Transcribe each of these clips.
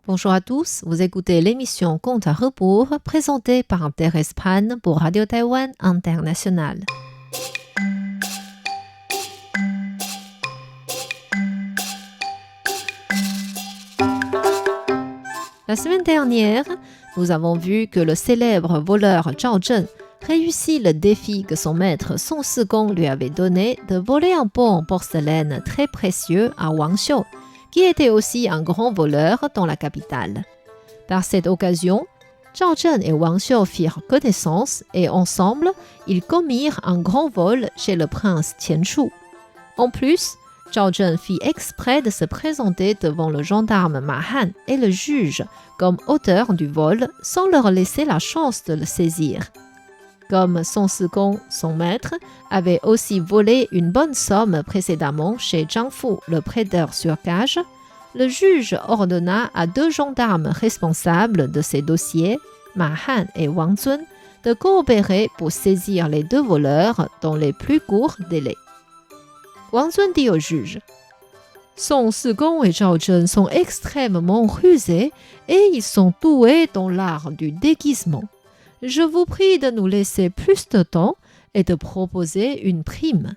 Bonjour à tous, vous écoutez l'émission Compte à rebours présentée par Thérèse Pan pour Radio Taïwan International. La semaine dernière, nous avons vu que le célèbre voleur Zhao Zhen réussit le défi que son maître Song Sigong lui avait donné de voler un pot en porcelaine très précieux à Wang Xiu, qui était aussi un grand voleur dans la capitale. Par cette occasion, Zhao Zhen et Wang Xiu firent connaissance et ensemble, ils commirent un grand vol chez le prince Qian Shu. En plus, Zhao Zhen fit exprès de se présenter devant le gendarme Ma Han et le juge comme auteur du vol sans leur laisser la chance de le saisir. Comme Song Sigong, son maître, avait aussi volé une bonne somme précédemment chez Zhang Fu, le prêteur sur gage, le juge ordonna à 2 gendarmes responsables de ces dossiers, Ma Han et Wang Zun, de coopérer pour saisir les 2 voleurs dans les plus courts délais. Wang Zun dit au juge: Song Sigong et Zhao Zhen sont extrêmement rusés et ils sont doués dans l'art du déguisement. Je vous prie de nous laisser plus de temps et de proposer une prime.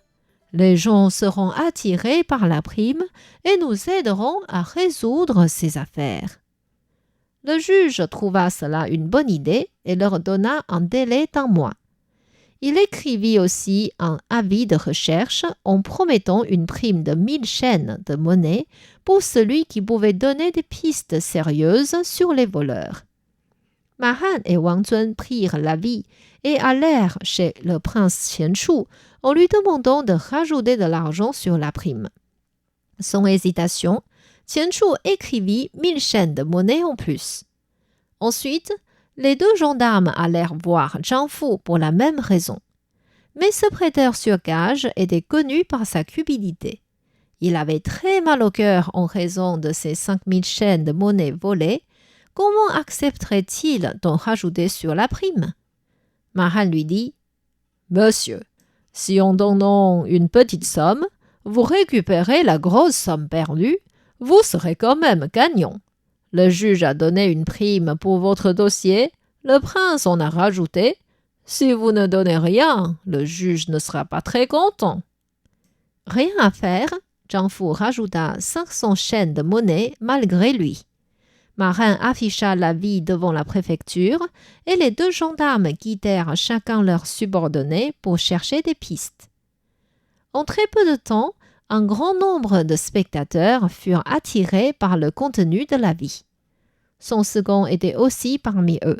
Les gens seront attirés par la prime et nous aiderons à résoudre ces affaires. Le juge trouva cela une bonne idée et leur donna un délai d'1 mois. Il écrivit aussi un avis de recherche en promettant une prime de 1000 chaînes de monnaie pour celui qui pouvait donner des pistes sérieuses sur les voleurs. Ma Han et Wang Zun prirent l'avis et allèrent chez le prince Qian Shu en lui demandant de rajouter de l'argent sur la prime. Sans hésitation, Qian Shu écrivit 1000 chaînes de monnaie en plus. Ensuite, les 2 gendarmes allèrent voir Zhang Fu pour la même raison. Mais ce prêteur sur gage était connu par sa cupidité. Il avait très mal au cœur en raison de ces 5000 chaînes de monnaie volées. Comment accepterait-il d'en rajouter sur la prime? Ma Han lui dit: Monsieur, si en donnant une petite somme, vous récupérez la grosse somme perdue, vous serez quand même gagnant. Le juge a donné une prime pour votre dossier, le prince en a rajouté. Si vous ne donnez rien, le juge ne sera pas très content. Rien à faire, Zhang Fu rajouta 500 chaînes de monnaie malgré lui. Ma Han afficha l'avis devant la préfecture et les 2 gendarmes quittèrent chacun leur subordonné pour chercher des pistes. En très peu de temps, un grand nombre de spectateurs furent attirés par le contenu de l'avis. Song Sigong était aussi parmi eux.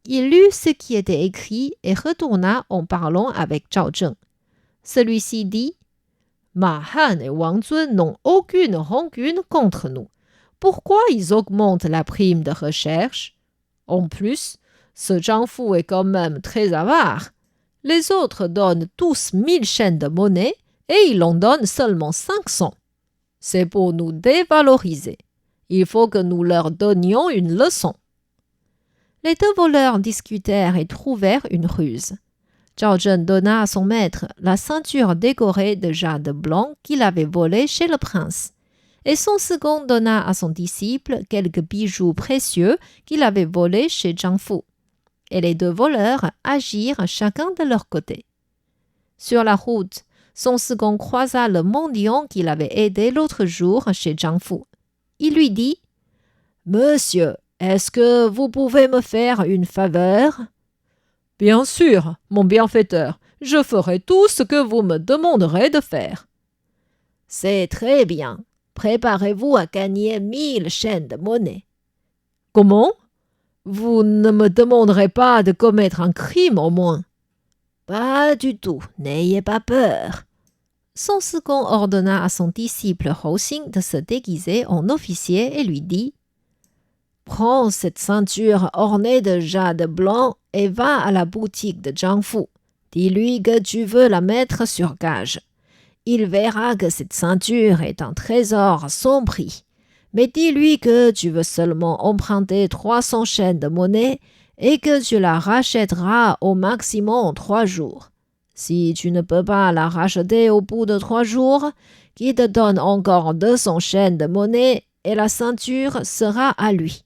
Il lut ce qui était écrit et retourna en parlant avec Zhao Zhen. Celui-ci dit: Ma Han et Wang Zun n'ont aucune rancune contre nous. Pourquoi ils augmentent la prime de recherche? En plus, ce Zhang Fu est quand même très avare. Les autres donnent tous 1000 chaînes de monnaie et il en donne seulement 500. C'est pour nous dévaloriser. Il faut que nous leur donnions une leçon. Les 2 voleurs discutèrent et trouvèrent une ruse. Zhao Zhen donna à son maître la ceinture décorée de jade blanc qu'il avait volée chez le prince. Et Song Sigong donna à son disciple quelques bijoux précieux qu'il avait volés chez Zhang Fu. Et les 2 voleurs agirent chacun de leur côté. Sur la route, Song Sigong croisa le mendiant qu'il avait aidé l'autre jour chez Zhang Fu. Il lui dit: Monsieur, est-ce que vous pouvez me faire une faveur? Bien sûr, mon bienfaiteur, je ferai tout ce que vous me demanderez de faire. C'est très bien. Préparez-vous à gagner 1000 chaînes de monnaie. Comment? Vous ne me demanderez pas de commettre un crime au moins? Pas du tout, n'ayez pas peur. Song Sigong ordonna à son disciple Hou Xin de se déguiser en officier et lui dit: Prends cette ceinture ornée de jade blanc et va à la boutique de Zhang Fu. Dis-lui que tu veux la mettre sur gage. Il verra que cette ceinture est un trésor sans prix. Mais dis-lui que tu veux seulement emprunter 300 chaînes de monnaie et que tu la rachèteras au maximum en 3 jours. Si tu ne peux pas la racheter au bout de 3 jours, qu'il te donne encore 200 chaînes de monnaie et la ceinture sera à lui.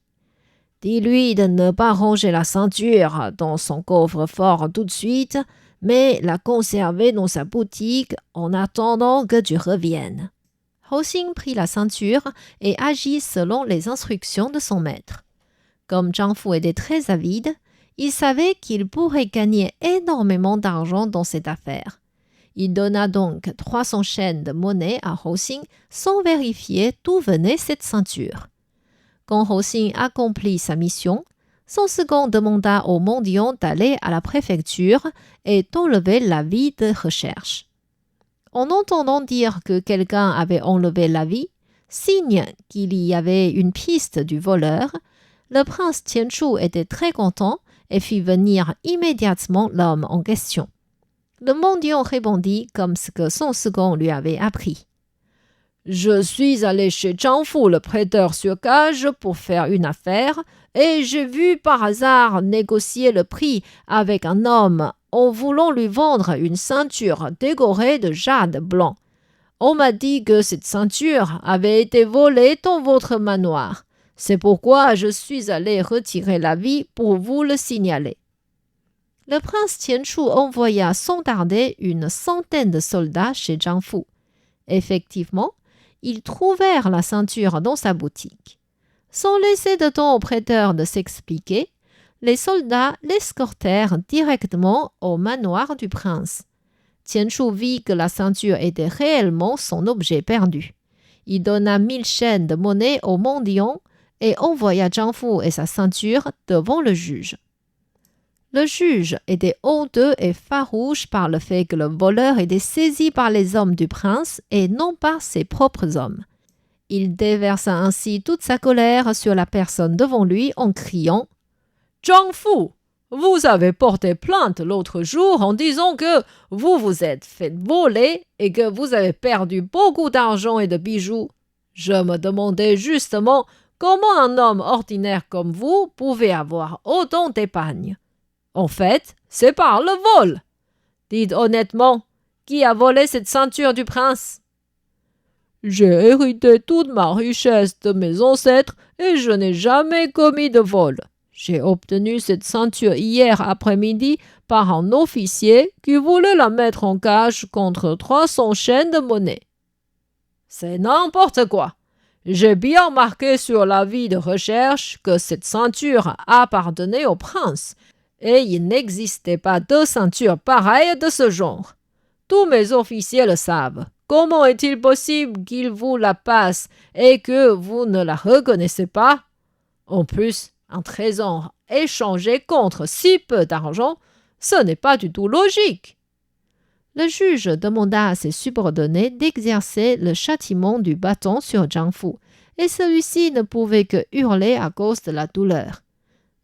Dis-lui de ne pas ranger la ceinture dans son coffre-fort tout de suite, mais la conserver dans sa boutique en attendant que tu reviennes. » Hou Xin prit la ceinture et agit selon les instructions de son maître. Comme Zhang Fu était très avide, il savait qu'il pourrait gagner énormément d'argent dans cette affaire. Il donna donc 300 chaînes de monnaie à Hou Xin sans vérifier d'où venait cette ceinture. Quand Hou Xin accomplit sa mission, son second demanda au mendiant d'aller à la préfecture et d'enlever l'avis de recherche. En entendant dire que quelqu'un avait enlevé l'avis, signe qu'il y avait une piste du voleur, le prince Tianchu était très content et fit venir immédiatement l'homme en question. Le mendiant répondit comme ce que son second lui avait appris. « Je suis allé chez Zhang Fu, le prêteur sur gage, pour faire une affaire, et j'ai vu par hasard négocier le prix avec un homme en voulant lui vendre une ceinture décorée de jade blanc. On m'a dit que cette ceinture avait été volée dans votre manoir. C'est pourquoi je suis allé retirer l'avis pour vous le signaler. » Le prince Tianchu envoya sans tarder une centaine de soldats chez Zhang Fu. Effectivement, ils trouvèrent la ceinture dans sa boutique. Sans laisser de temps au prêteur de s'expliquer, les soldats l'escortèrent directement au manoir du prince. Tianchu vit que la ceinture était réellement son objet perdu. Il donna 1000 chaînes de monnaie au mendiant et envoya Zhang Fu et sa ceinture devant le juge. Le juge était honteux et farouche par le fait que le voleur était saisi par les hommes du prince et non par ses propres hommes. Il déversa ainsi toute sa colère sur la personne devant lui en criant « Zhang Fu, vous avez porté plainte l'autre jour en disant que vous vous êtes fait voler et que vous avez perdu beaucoup d'argent et de bijoux. Je me demandais justement comment un homme ordinaire comme vous pouvait avoir autant d'épargne. En fait, c'est par le vol. Dites honnêtement, qui a volé cette ceinture du prince ? » « J'ai hérité toute ma richesse de mes ancêtres et je n'ai jamais commis de vol. J'ai obtenu cette ceinture hier après-midi par un officier qui voulait la mettre en gage contre 300 chaînes de monnaie. »« C'est n'importe quoi. J'ai bien marqué sur l'avis de recherche que cette ceinture appartenait au prince et il n'existait pas de ceinture pareille de ce genre. Tous mes officiers le savent. Comment est-il possible qu'il vous la passe et que vous ne la reconnaissez pas? En plus, un trésor échangé contre si peu d'argent, ce n'est pas du tout logique. » Le juge demanda à ses subordonnés d'exercer le châtiment du bâton sur Zhang Fu, et celui-ci ne pouvait que hurler à cause de la douleur.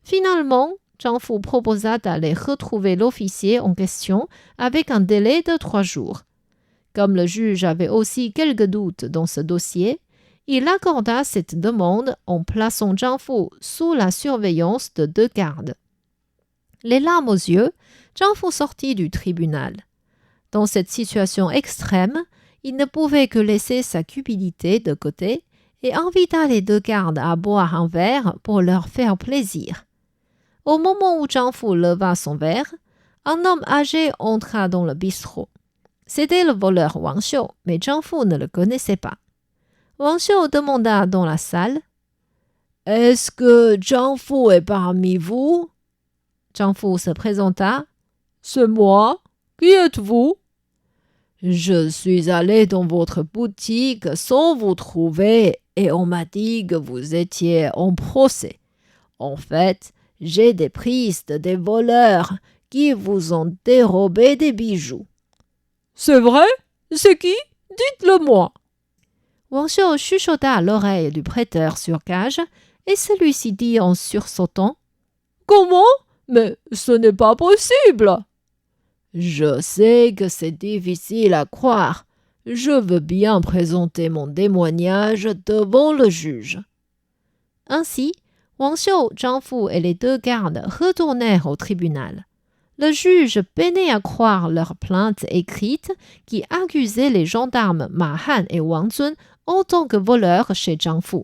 Finalement, Zhang Fu proposa d'aller retrouver l'officier en question avec un délai de 3 jours. Comme le juge avait aussi quelques doutes dans ce dossier, il accorda cette demande en plaçant Zhang Fu sous la surveillance de 2 gardes. Les larmes aux yeux, Zhang Fu sortit du tribunal. Dans cette situation extrême, il ne pouvait que laisser sa cupidité de côté et invita les 2 gardes à boire un verre pour leur faire plaisir. Au moment où Zhang Fu leva son verre, un homme âgé entra dans le bistrot. C'était le voleur Wang Xiu, mais Zhang Fu ne le connaissait pas. Wang Xiu demanda dans la salle « Est-ce que Zhang Fu est parmi vous ?» Zhang Fu se présenta. « C'est moi. Qui êtes-vous ?»« Je suis allé dans votre boutique sans vous trouver et on m'a dit que vous étiez en procès. En fait, j'ai des prises des voleurs qui vous ont dérobé des bijoux. » « C'est vrai? C'est qui? Dites-le-moi. » Wang Xiu chuchota à l'oreille du prêteur sur gage et celui-ci dit en sursautant « Comment? Mais ce n'est pas possible. » « Je sais que c'est difficile à croire. Je veux bien présenter mon témoignage devant le juge. » Ainsi, Wang Xiu, Zhang Fu et les 2 gardes retournèrent au tribunal. Le juge peinait à croire leur plainte écrite qui accusait les gendarmes Ma Han et Wang Zun en tant que voleurs chez Zhang Fu.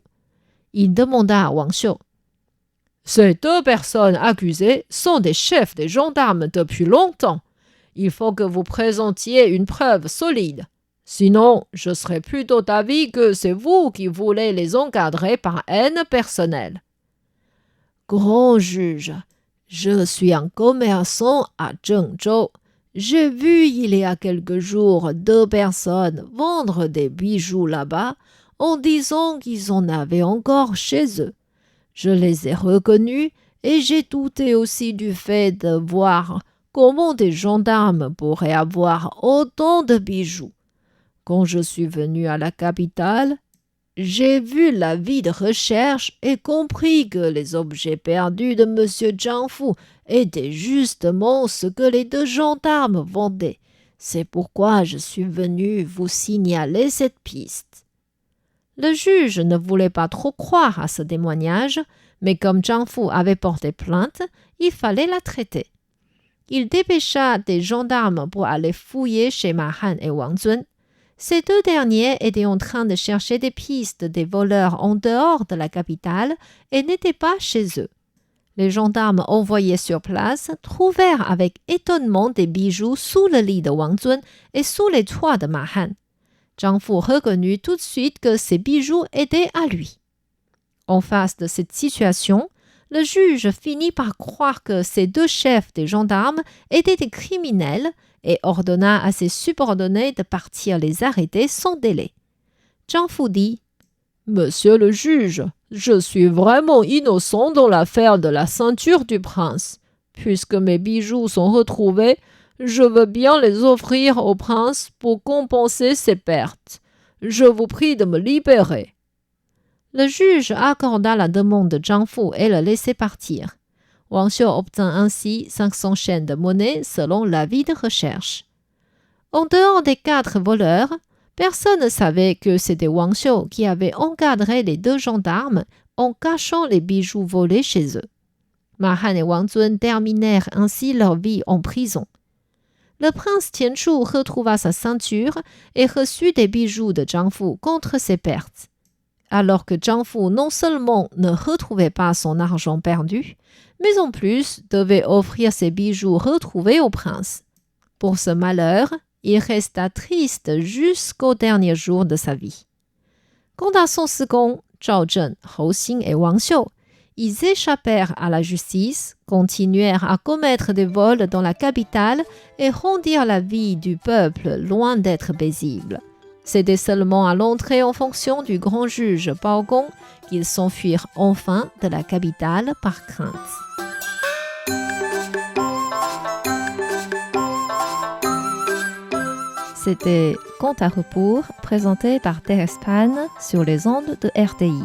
Il demanda à Wang Xiu. Ces deux personnes accusées sont des chefs des gendarmes depuis longtemps. Il faut que vous présentiez une preuve solide. Sinon, je serais plutôt d'avis que c'est vous qui voulez les encadrer par haine personnelle. Grand juge, je suis un commerçant à Zhengzhou. J'ai vu il y a quelques jours deux personnes vendre des bijoux là-bas en disant qu'ils en avaient encore chez eux. Je les ai reconnus et j'ai douté aussi du fait de voir comment des gendarmes pourraient avoir autant de bijoux. Quand je suis venu à la capitale, j'ai vu l'avis de recherche et compris que les objets perdus de M. Zhang Fu étaient justement ce que les deux gendarmes vendaient. C'est pourquoi je suis venu vous signaler cette piste. Le juge ne voulait pas trop croire à ce témoignage, mais comme Zhang Fu avait porté plainte, il fallait la traiter. Il dépêcha des gendarmes pour aller fouiller chez Ma Han et Wang Zun. Ces deux derniers étaient en train de chercher des pistes des voleurs en dehors de la capitale et n'étaient pas chez eux. Les gendarmes envoyés sur place trouvèrent avec étonnement des bijoux sous le lit de Wang Zun et sous les toits de Ma Han. Zhang Fu reconnut tout de suite que ces bijoux étaient à lui. En face de cette situation, le juge finit par croire que ces deux chefs des gendarmes étaient des criminels et ordonna à ses subordonnés de partir les arrêter sans délai. Zhang Fu dit « Monsieur le juge, je suis vraiment innocent dans l'affaire de la ceinture du prince. Puisque mes bijoux sont retrouvés, je veux bien les offrir au prince pour compenser ses pertes. Je vous prie de me libérer. » Le juge accorda la demande de Zhang Fu et le laissa partir. Wang Xiu obtint ainsi 500 chaînes de monnaie selon l'avis de recherche. En dehors des 4 voleurs, personne ne savait que c'était Wang Xiu qui avait encadré les deux gendarmes en cachant les bijoux volés chez eux. Ma Han et Wang Zun terminèrent ainsi leur vie en prison. Le prince Tianchu retrouva sa ceinture et reçut des bijoux de Zhang Fu contre ses pertes. Alors que Zhang Fu non seulement ne retrouvait pas son argent perdu, mais en plus devait offrir ses bijoux retrouvés au prince. Pour ce malheur, il resta triste jusqu'au dernier jour de sa vie. Quant à son second, Zhao Zhen, Hou Xin et Wang Xiu, ils échappèrent à la justice, continuèrent à commettre des vols dans la capitale et rendirent la vie du peuple loin d'être paisible. C'était seulement à l'entrée en fonction du grand juge Bao Gong qu'ils s'enfuirent enfin de la capitale par crainte. C'était Conte à rebours présenté par Thérèse Pan sur les ondes de RTI.